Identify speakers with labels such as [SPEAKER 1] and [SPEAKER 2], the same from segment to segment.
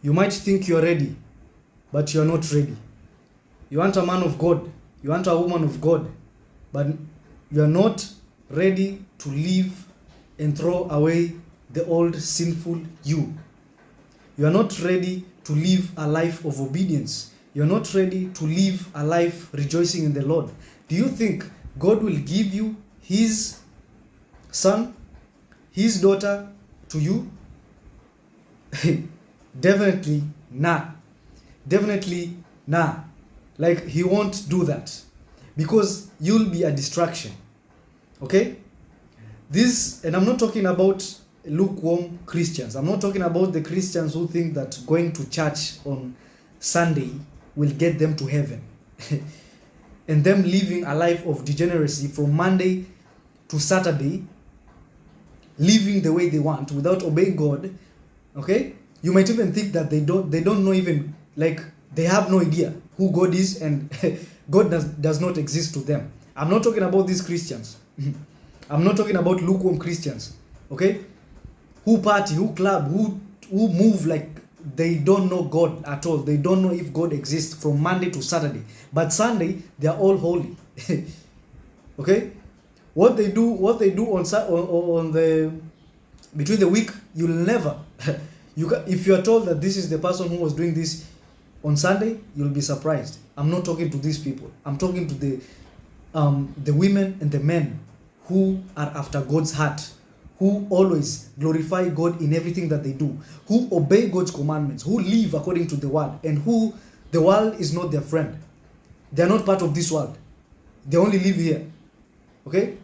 [SPEAKER 1] You might think you're ready, but you're not ready. You want a man of God, you want a woman of God, but you're not ready to leave and throw away the old sinful you. You are not ready to live a life of obedience. You're not ready to live a life rejoicing in the Lord. Do you think God will give you his son, his daughter to you? Definitely nah. Definitely nah. Like, he won't do that, because you'll be a distraction. Okay? This, and I'm not talking about lukewarm Christians. I'm not talking about the Christians who think that going to church on Sunday will get them to heaven. And them living a life of degeneracy from Monday to Saturday, living the way they want without obeying God. Okay? You might even think that they don't know, even like they have no idea who God is, and God does not exist to them. I'm not talking about these Christians. I'm not talking about lukewarm Christians. Okay? Who party, who club, who move like they don't know God at all. They don't know if God exists from Monday to Saturday. But Sunday, they are all holy. Okay? What they do on the between the week, you'll never. If you are told that this is the person who was doing this on Sunday, you'll be surprised. I'm not talking to these people. I'm talking to the women and the men who are after God's heart, who always glorify God in everything that they do, who obey God's commandments, who live according to the word, and who the world is not their friend. They are not part of this world. They only live here. Okay?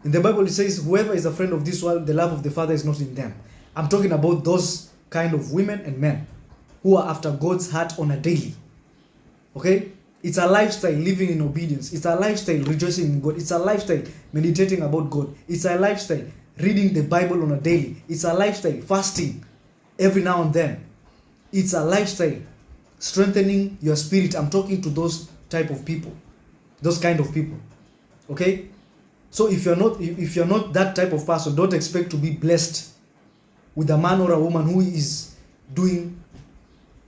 [SPEAKER 1] In the Bible it says, whoever is a friend of this world, the love of the Father is not in them. I'm talking about those kind of women and men who are after God's heart on a daily. Okay? It's a lifestyle living in obedience. It's a lifestyle rejoicing in God. It's a lifestyle meditating about God. It's a lifestyle reading the Bible on a daily. It's a lifestyle fasting every now and then. It's a lifestyle strengthening your spirit. I'm talking to those type of people. Those kind of people. Okay? So if you're not that type of person, don't expect to be blessed with a man or a woman who is doing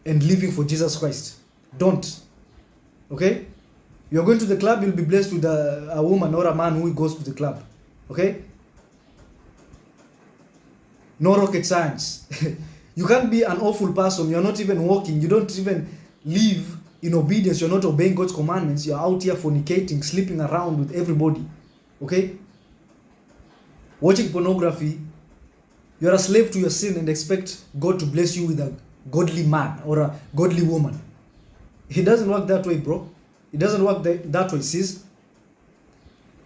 [SPEAKER 1] and living for Jesus Christ. Don't. Okay? You're going to the club, you'll be blessed with a woman or a man who goes to the club. Okay? No rocket science. You can't be an awful person. You're not even walking. You don't even live in obedience. You're not obeying God's commandments. You're out here fornicating, sleeping around with everybody. Okay? Watching pornography. You're a slave to your sin and expect God to bless you with a godly man or a godly woman. It doesn't work that way, bro. It doesn't work that way, sis.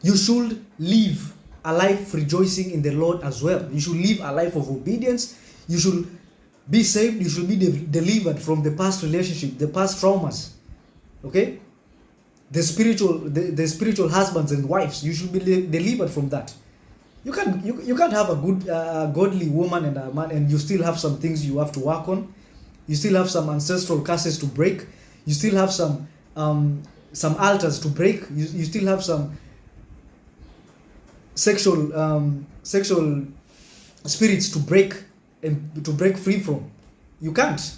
[SPEAKER 1] You should live a life rejoicing in the Lord as well. You should live a life of obedience. You should be saved. You should be delivered from the past relationship, the past traumas. Okay? The spiritual husbands and wives. You should be delivered from that. You can't have a good godly woman and a man, and you still have some things you have to work on. You still have some ancestral curses to break. You still have some altars to break. You still have some sexual spirits to break and to break free from. You can't.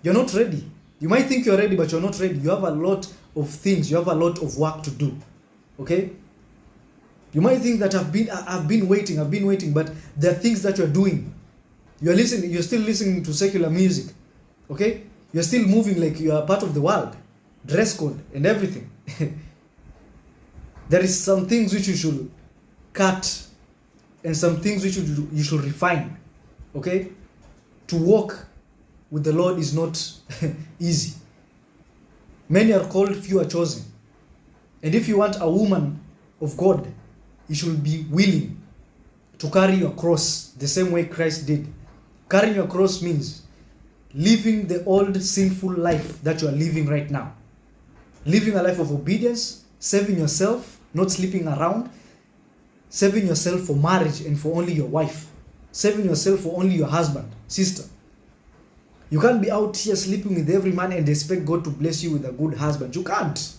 [SPEAKER 1] You're not ready. You might think you're ready, but you're not ready. You have a lot of things. You have a lot of work to do. Okay? You might think that I've been waiting, but there are things that you're doing. You're still listening to secular music. Okay? You're still moving like you are part of the world. Dress code and everything. There is some things which you should cut and some things which you should refine. Okay? To walk with the Lord is not easy. Many are called, few are chosen. And if you want a woman of God, you should be willing to carry your cross the same way Christ did. Carrying your cross means living the old sinful life that you are living right now. Living a life of obedience, saving yourself, not sleeping around, saving yourself for marriage and for only your wife, saving yourself for only your husband, sister. You can't be out here sleeping with every man and expect God to bless you with a good husband. You can't.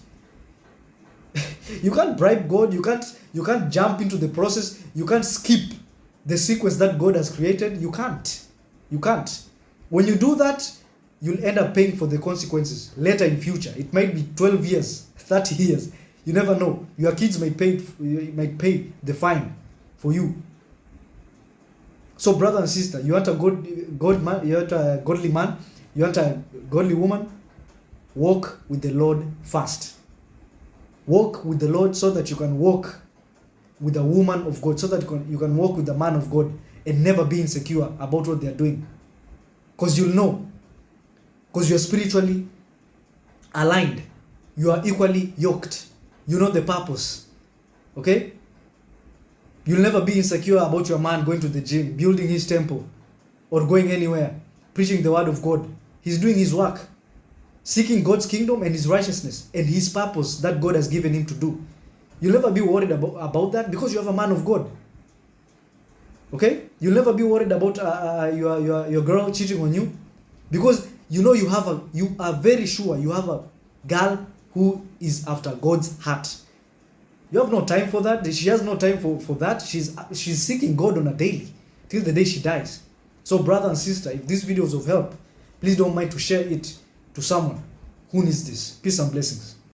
[SPEAKER 1] You can't bribe God. You can't jump into the process. You can't skip the sequence that God has created. You can't. When you do that, you'll end up paying for the consequences later in future. It might be 12 years, 30 years. You never know. Your kids might pay the fine for you. So brother and sister, you want a God man, you want a godly man, you want a godly woman, walk with the Lord first. Walk with the Lord so that you can walk with a woman of God, so that you can walk with a man of God and never be insecure about what they are doing. Because you'll know. Because you're spiritually aligned. You are equally yoked. You know the purpose. Okay? You'll never be insecure about your man going to the gym, building his temple, or going anywhere, preaching the word of God. He's doing his work, seeking God's kingdom and his righteousness and his purpose that God has given him to do. You'll never be worried about that because you have a man of God. Okay? You'll never be worried about your girl cheating on you because you know you are very sure you have a girl who is after God's heart. You have no time for that. She has no time for that. She's seeking God on a daily till the day she dies. So brother and sister, if this video is of help, please don't mind to share it to someone who needs this. Peace and blessings.